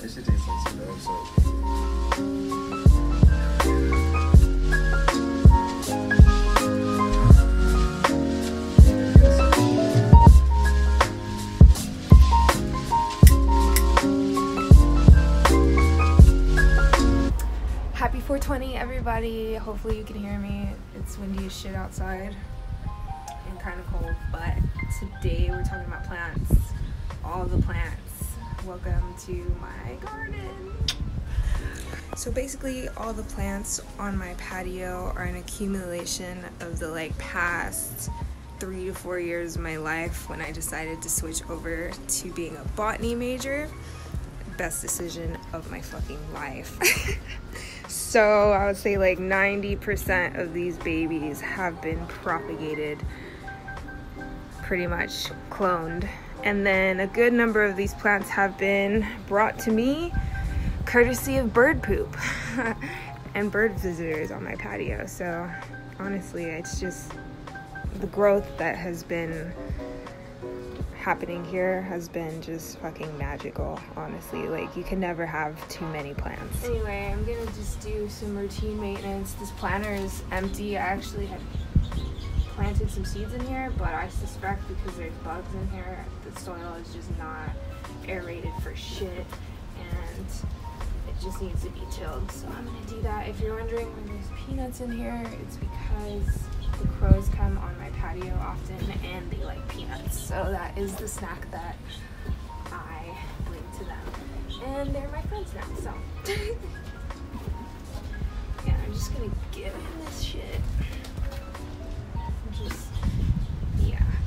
That shit tastes like some dog soap. Happy 420, everybody. Hopefully you can hear me. It's windy as shit outside and kind of cold, but today we're talking about plants. All the plants. Welcome to my garden. So basically all the plants on my patio are an accumulation of the past 3 to 4 years of my life when I decided to switch over to being a botany major. Best decision of my fucking life. So I would say 90% of these babies have been propagated, pretty much cloned. And then a good number of these plants have been brought to me courtesy of bird poop and bird visitors on my patio. So honestly, it's just the growth that has been happening here has been just fucking magical, honestly. You can never have too many plants. Anyway, I'm gonna just do some routine maintenance. This planter is empty. I actually had planted some seeds in here, but I suspect because there's bugs in here, the soil is just not aerated for shit, and it just needs to be tilled. So I'm gonna do that. If you're wondering why there's peanuts in here, it's because the crows come on my patio often and they like peanuts, so that is the snack that I bring to them, and they're my friends now. So yeah, I'm just gonna get in this shit.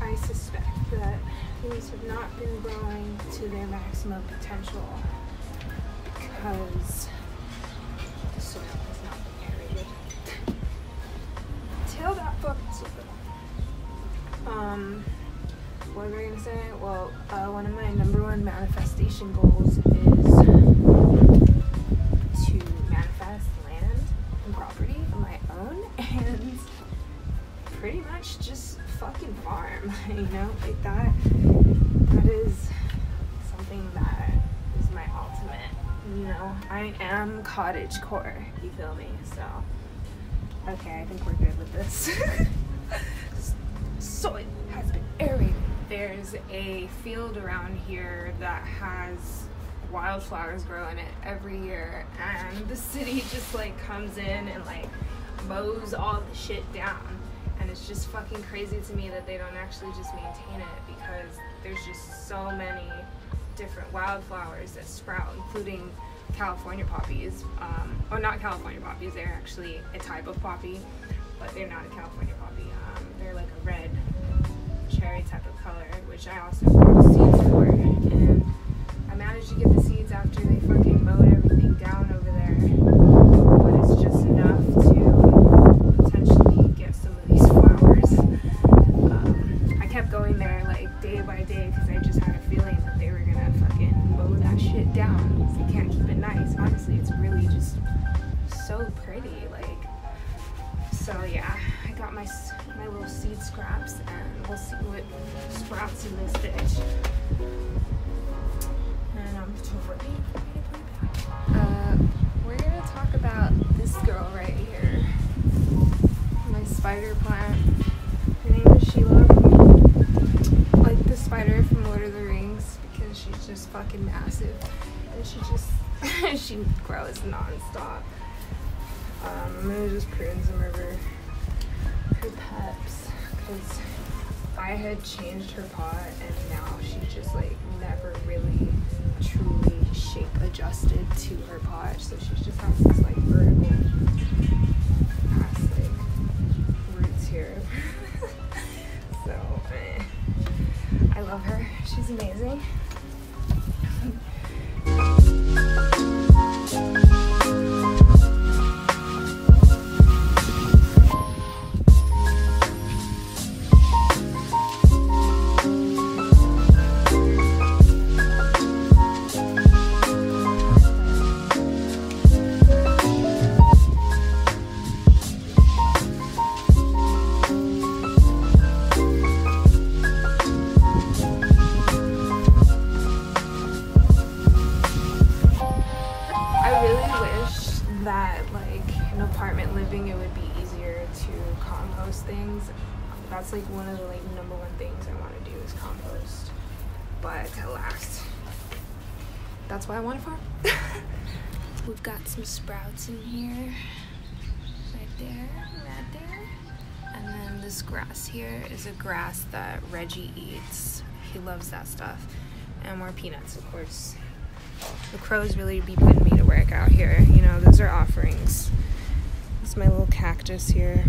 I suspect that these have not been growing to their maximum potential because the soil has not been aerated. Till that fucking soil. What was I gonna say? Well, one of my number one manifestation goals is to manifest land and property of my own and pretty much just fucking farm, that is something that is my ultimate, I am cottagecore, you feel me? So okay, I think we're good with this. Soil has been aerated. There's a field around here that has wildflowers grow in it every year, and the city just comes in and mows all the shit down. And it's just fucking crazy to me that they don't actually just maintain it, because there's just so many different wildflowers that sprout, including California poppies. Or not California poppies, they're actually a type of poppy, but they're not a California poppy. They're like a red cherry type of color, which I also bought seeds for. And I managed to get the seeds after they fucking mowed everything down over there. But it's just enough to potentially get some of these flowers. I kept going there day by day because I just had a feeling that they were gonna fucking mow that shit down. They can't keep it nice. Honestly, it's really just so pretty. So yeah, I got my little seed scraps, and we'll see what sprouts in this bitch. And I'm ready to put it back. We're gonna talk about this girl right here. My spider plant. Her name is Sheila. Like the spider from Lord of the Rings, because she's just fucking massive. And she just, she grows nonstop. I'm gonna just prune some of her peps, because I had changed her pot, and now she just never really truly shape adjusted to her pot, so she just has this vertical past roots here. So I love her. She's amazing. things. That's like one of the like number one things I want to do is compost. But alas, that's why I want to farm. We've got some sprouts in here, right there, right there. And then this grass here is a grass that Reggie eats. He loves that stuff. And more peanuts, of course. The crows really be putting me to work out here. You know, those are offerings. This is my little cactus here.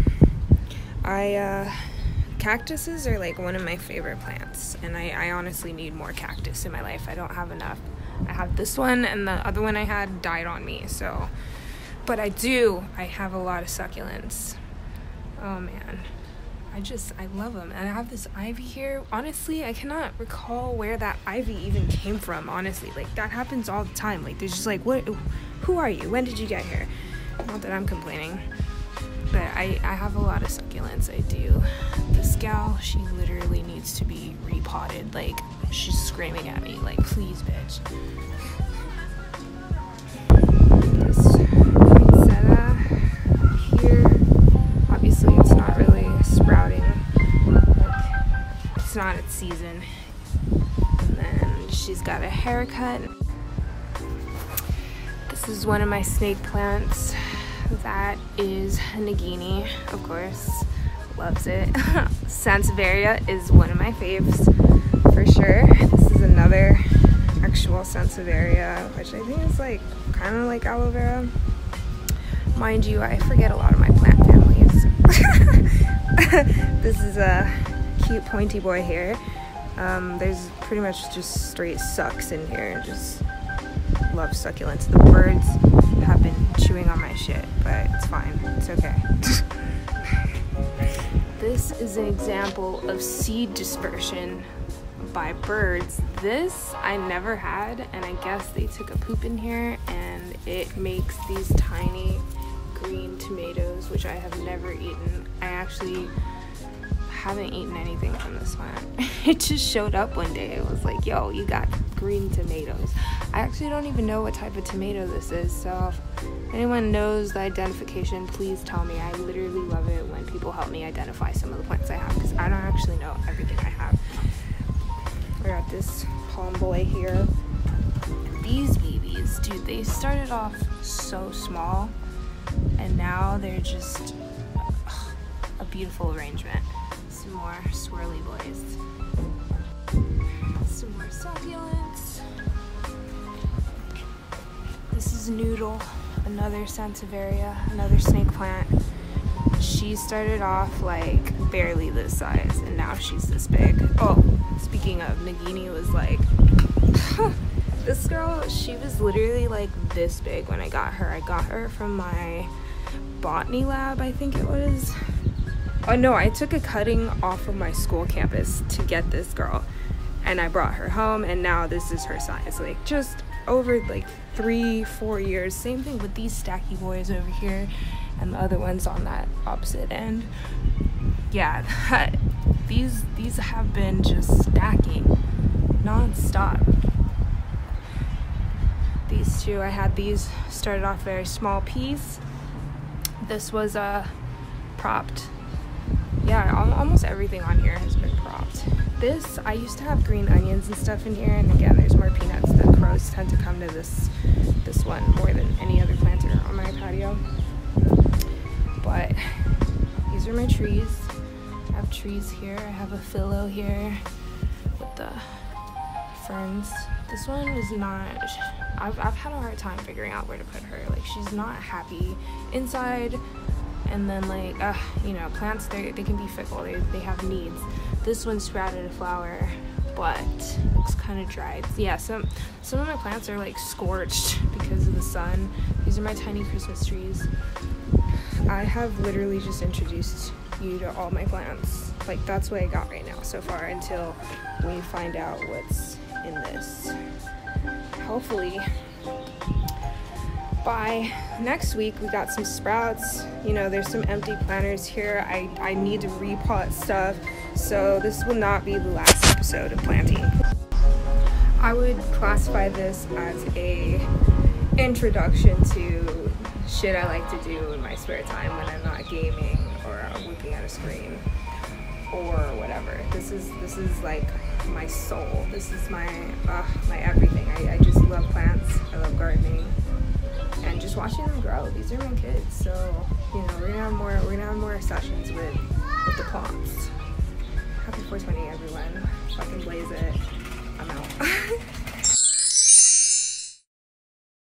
Cactuses are like one of my favorite plants, and I honestly need more cactus in my life. I don't have enough. I have this one, and the other one I had died on me, so. But I have a lot of succulents. Oh man, I love them. And I have this ivy here. Honestly, I cannot recall where that ivy even came from, honestly. Like, that happens all the time. Like, there's just like, who are you? When did you get here? Not that I'm complaining, but I have a lot of succulents. I do. This gal, she literally needs to be repotted. Like, she's screaming at me, like, please, bitch. This poinsettia here, obviously it's not really sprouting. Like, it's not its season. And then she's got a haircut. This is one of my snake plants. That is Nagini, of course. Loves it. Sansevieria is one of my faves, for sure. This is another actual Sansevieria, which I think is like kind of like aloe vera. Mind you, I forget a lot of my plant families. This is a cute pointy boy here. There's pretty much just straight sucks in here, and just love succulents. The birds have been chewing on my shit, but it's fine. It's okay. This is an example of seed dispersion by birds. This I never had, and I guess they took a poop in here, and it makes these tiny green tomatoes, which I have never eaten. I actually haven't eaten anything from this plant. It just showed up one day. It was like, yo, you got green tomatoes. I actually don't even know what type of tomato this is, so if anyone knows the identification, please tell me. I literally love it when people help me identify some of the plants I have, because I don't actually know everything I have. I got this palm boy here. These babies, dude, they started off so small, and now they're just a beautiful arrangement. Some more swirly boys. Some more succulents. This is Noodle, another Sansevieria, another snake plant. She started off like barely this size, and now she's this big. Oh, speaking of, Nagini was like, this girl, she was literally like this big when I got her. I got her from my botany lab, I think it was. Oh no, I took a cutting off of my school campus to get this girl, and I brought her home, and now this is her size. Like, just over like 3-4 years. Same thing with these stacky boys over here, and the other ones on that opposite end. Yeah, these have been just stacking non-stop. These two, I had these started off very small piece. This was propped. Yeah, almost everything on here has been propped. This, I used to have green onions and stuff in here, and again, there's more peanuts. The crows tend to come to this one more than any other planter on my patio. But these are my trees. I have trees here. I have a philo here with the ferns. This one is not, I've had a hard time figuring out where to put her. Like, she's not happy inside. And then, like, you know, plants, they can be fickle. They have needs. This one sprouted a flower, but looks kind of dried. Yeah, some of my plants are, like, scorched because of the sun. These are my tiny Christmas trees. I have literally just introduced you to all my plants. Like, that's what I got right now so far until we find out what's in this. Hopefully by next week we got some sprouts. You know, there's some empty planters here. I need to repot stuff, so this will not be the last episode of planting. I would classify this as a introduction to shit I like to do in my spare time when I'm not gaming or looking at a screen or whatever. This is like my soul. This is my everything. I just love plants. I love gardening and just watching them grow. These are my kids, so you know we're gonna have more sessions with the PLONTS. Happy 420 everyone. Fucking blaze it. I'm out.